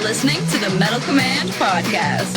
listening to the Metal Command Podcast.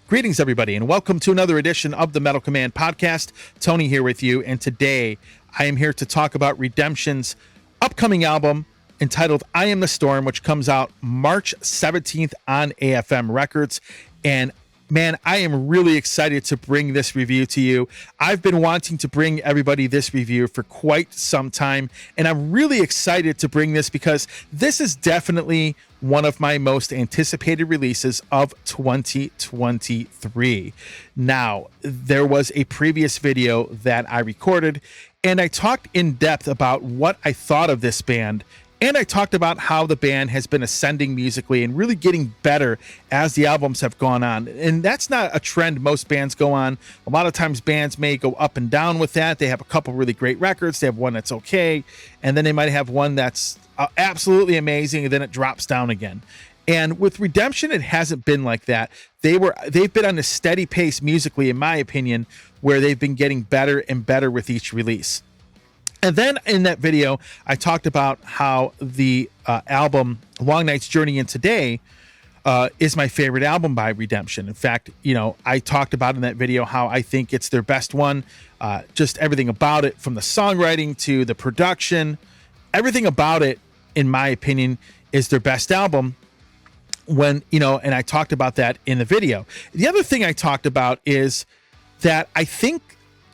Greetings, everybody, and welcome to another edition of the Metal Command Podcast. Tony here with you, and today I am here to talk about Redemption's upcoming album entitled I Am the Storm, which comes out March 17th on AFM Records. And man, I am really excited to bring this review to you. I've been wanting to bring everybody this review for quite some time, and I'm really excited to bring this because this is definitely one of my most anticipated releases of 2023. Now, there was a previous video that I recorded, and I talked in depth about what I thought of this band. And I talked about how the band has been ascending musically and really getting better as the albums have gone on. And that's not a trend most bands go on. A lot of times bands may go up and down with that. They have a couple really great records. They have one that's okay. And then they might have one that's absolutely amazing. And then it drops down again. And with Redemption, it hasn't been like that. They've been on a steady pace musically, in my opinion, where they've been getting better and better with each release. And then in that video, I talked about how the album Long Night's Journey Into Day is my favorite album by Redemption. In fact, I talked about in that video how I think it's their best one. Just everything about it, from the songwriting to the production, everything about it, in my opinion, is their best album. And I talked about that in the video. The other thing I talked about is that I think,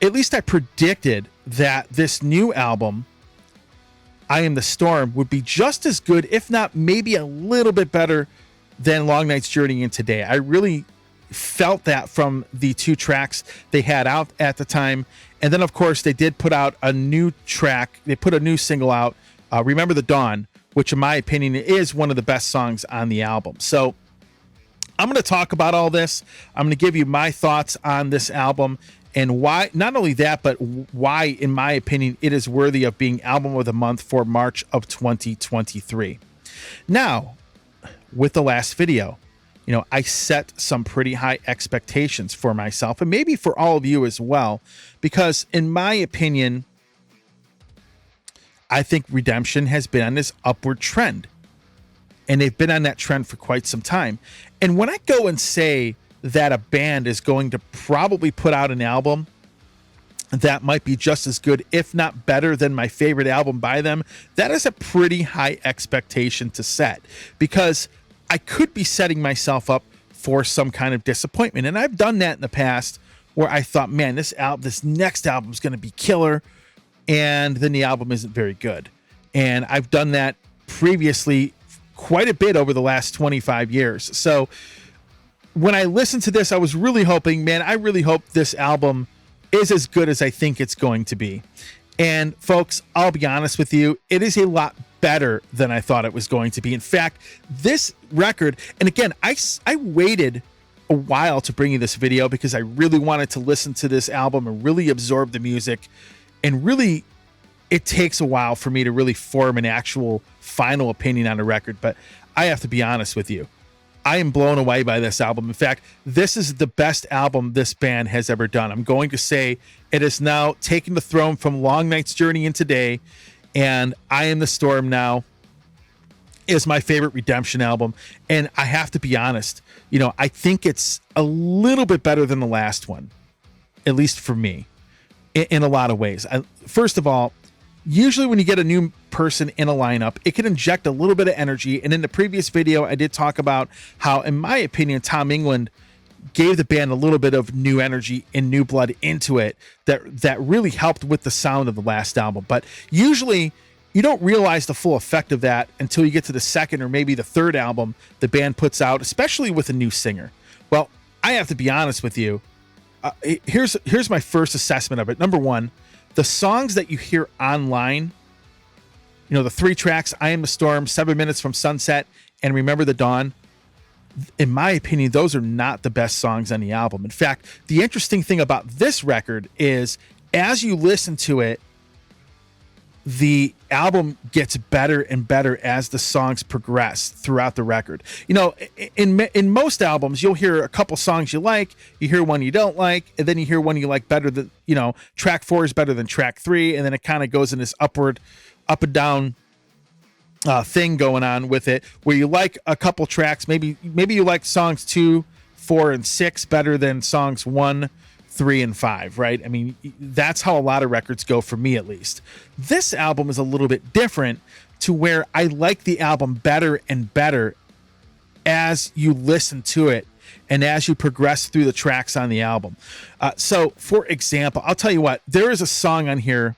at least I predicted, that this new album, I Am the Storm, would be just as good, if not maybe a little bit better than Long Night's Journey Into Day. I really felt that from the two tracks they had out at the time. And then, of course, they did put out a new track. They put a new single out, Remember the Dawn, which in my opinion is one of the best songs on the album. So I'm going to talk about all this. I'm going to give you my thoughts on this album and why, not only that, but why, in my opinion, it is worthy of being Album of the Month for March of 2023. Now, with the last video, I set some pretty high expectations for myself and maybe for all of you as well, because in my opinion, I think Redemption has been on this upward trend, and they've been on that trend for quite some time. And when I go and say that a band is going to probably put out an album that might be just as good, if not better, than my favorite album by them, that is a pretty high expectation to set, because I could be setting myself up for some kind of disappointment. And I've done that in the past where I thought, man, this next album is going to be killer, and then the album isn't very good. And I've done that previously quite a bit over the last 25 years. So when I listened to this, I was really hoping, man, I really hope this album is as good as I think it's going to be. And folks, I'll be honest with you, it is a lot better than I thought it was going to be. In fact, this record, and again, I waited a while to bring you this video because I really wanted to listen to this album and really absorb the music. And really, it takes a while for me to really form an actual final opinion on a record. But I have to be honest with you, I am blown away by this album. In fact, this is the best album this band has ever done. I'm going to say it has now taken the throne from Long Night's Journey Into Day, and I Am the Storm now is my favorite Redemption album. And I have to be honest, I think it's a little bit better than the last one, at least for me, in a lot of ways. First of all, usually when you get a new person in a lineup, it can inject a little bit of energy. And in the previous video, I did talk about how, in my opinion, Tom England gave the band a little bit of new energy and new blood into it that really helped with the sound of the last album. But usually you don't realize the full effect of that until you get to the second or maybe the third album the band puts out, especially with a new singer. Well, I have to be honest with you. Here's my first assessment of it. Number one, the songs that you hear online, the three tracks, I Am the Storm, 7 Minutes from Sunset, and Remember the Dawn, in my opinion, those are not the best songs on the album. In fact, the interesting thing about this record is, as you listen to it, the album gets better and better as the songs progress throughout the record. You know, in most albums, you'll hear a couple songs you like, you hear one you don't like, and then you hear one you like better than, you know, track 4 is better than track 3, and then it kind of goes in this up and down thing going on with it, where you like a couple tracks, maybe you like songs 2, 4, and 6 better than songs 1, 3, and 5, right? I mean, that's how a lot of records go, for me at least. This album is a little bit different, to where I like the album better and better as you listen to it and as you progress through the tracks on the album. So, for example, I'll tell you what, there is a song on here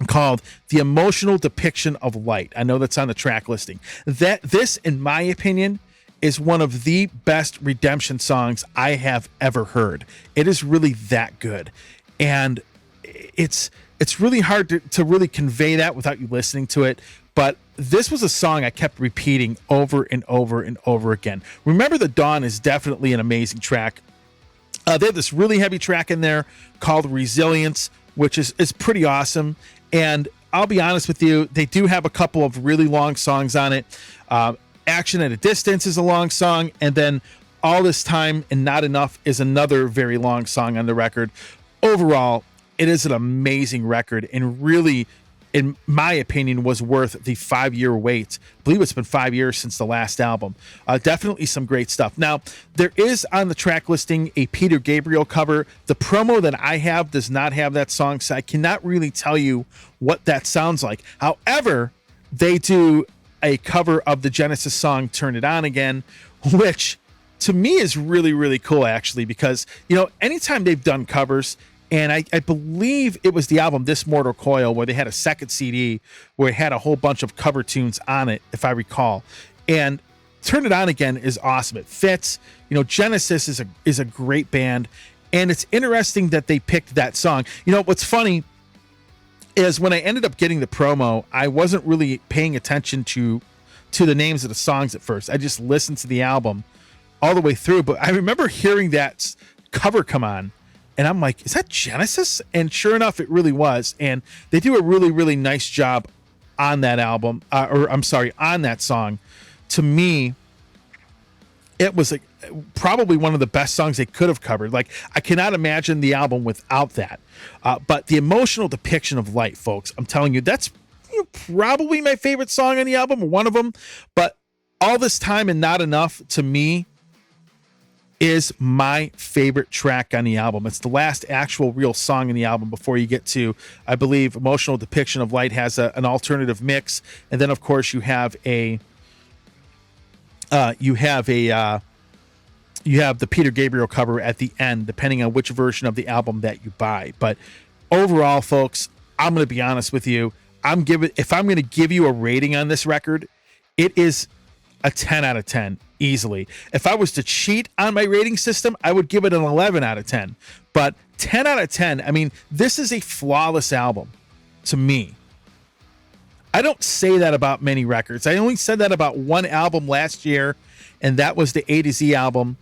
called The Emotional Depiction of Light. I know that's on the track listing. This, in my opinion, is one of the best Redemption songs I have ever heard. It is really that good. And it's really hard to really convey that without you listening to it. But this was a song I kept repeating over and over and over again. Remember the Dawn is definitely an amazing track. They have this really heavy track in there called Resilience, which is pretty awesome. And I'll be honest with you, they do have a couple of really long songs on it. Action at a Distance is a long song, and then All This Time and Not Enough is another very long song on the record. Overall, it is an amazing record, and really, in my opinion, was worth the 5-year wait. I believe it's been 5 years since the last album. Definitely some great stuff. Now, there is on the track listing a Peter Gabriel cover. The promo that I have does not have that song, so I cannot really tell you what that sounds like. However, they do a cover of the Genesis song Turn It On Again, which to me is really, really cool, actually, because, you know, anytime they've done covers, and I believe it was the album This Mortal Coil, where they had a second CD where it had a whole bunch of cover tunes on it, if I recall. And Turn It On Again is awesome. It fits. You know, Genesis is a great band, and it's interesting that they picked that song. You know, what's funny is when I ended up getting the promo, I wasn't really paying attention to the names of the songs at first. I just listened to the album all the way through. But I remember hearing that cover come on, and I'm like, is that Genesis? And sure enough, it really was. And they do a really, really nice job on that album, on that song. To me, it was probably one of the best songs they could have covered. Like, I cannot imagine the album without that. But The Emotional Depiction of Light, folks, I'm telling you, that's probably my favorite song on the album, or one of them. But All This Time and Not Enough, to me, is my favorite track on the album. It's the last actual real song in the album before you get to, I believe, Emotional Depiction of Light has an alternative mix. And then, of course, you have the Peter Gabriel cover at the end, depending on which version of the album that you buy. But overall, folks, I'm going to be honest with you. If I'm going to give you a rating on this record, it is a 10 out of 10 easily. If I was to cheat on my rating system, I would give it an 11 out of 10. But 10 out of 10, I mean, this is a flawless album to me. I don't say that about many records. I only said that about one album last year, and that was the A to Z album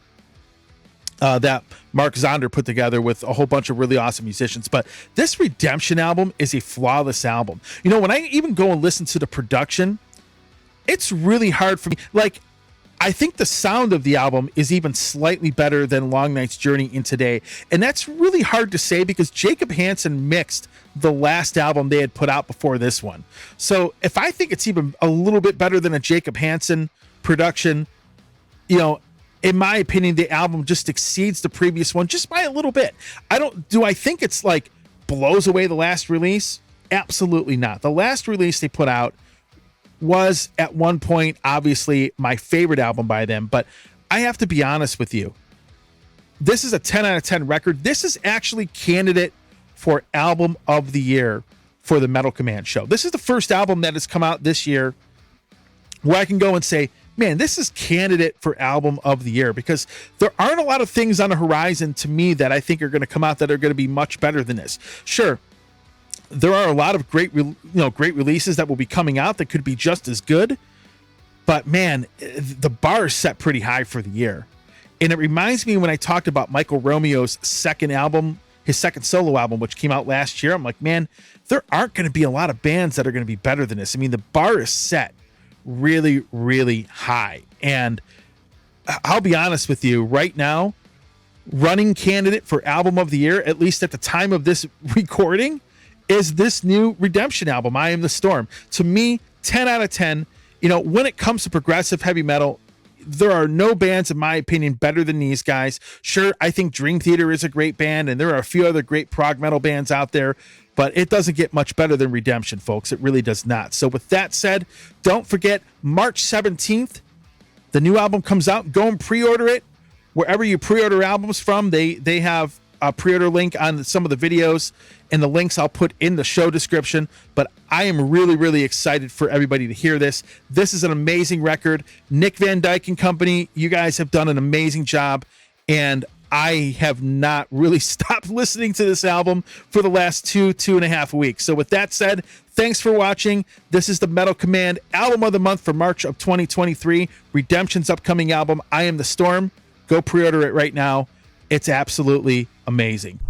that Mark Zonder put together with a whole bunch of really awesome musicians. But this Redemption album is a flawless album. You know, when I even go and listen to the production, it's really hard for me. Like, I think the sound of the album is even slightly better than Long Night's Journey into Day. And that's really hard to say because Jacob Hansen mixed the last album they had put out before this one. So if I think it's even a little bit better than a Jacob Hansen production, you know, in my opinion, the album just exceeds the previous one just by a little bit. Do I think it's like blows away the last release? Absolutely not. The last release they put out was at one point obviously my favorite album by them, but I have to be honest with you. This is a 10 out of 10 record. This is actually candidate for album of the year for the Metal Command show. This is the first album that has come out this year where I can go and say, man, this is candidate for album of the year, because there aren't a lot of things on the horizon to me that I think are going to come out that are going to be much better than this. Sure, there are a lot of great releases that will be coming out that could be just as good, but man, the bar is set pretty high for the year. And it reminds me when I talked about Michael Romeo's second album his second solo album, which came out last year. I'm like, man, there aren't going to be a lot of bands that are going to be better than this. I mean, the bar is set really, really high. And I'll be honest with you right now, running candidate for album of the year, at least at the time of this recording, is this new Redemption album, I Am the Storm. To me, 10 out of 10. You know, when it comes to progressive heavy metal, there are no bands, in my opinion, better than these guys. Sure, I think Dream Theater is a great band, and there are a few other great prog metal bands out there, but it doesn't get much better than Redemption, folks. It really does not. So with that said, don't forget, March 17th, the new album comes out. Go and pre-order it. Wherever you pre-order albums from, they have a pre-order link on some of the videos, and the links I'll put in the show description. But I am really, really excited for everybody to hear this. This is an amazing record. Nick Van Dyke and company, you guys have done an amazing job, and I have not really stopped listening to this album for the last 2.5 weeks. So with that said, thanks for watching. This is the Metal Command Album of the Month for March of 2023. Redemption's upcoming album, I Am the Storm. Go pre-order it right now. It's absolutely amazing.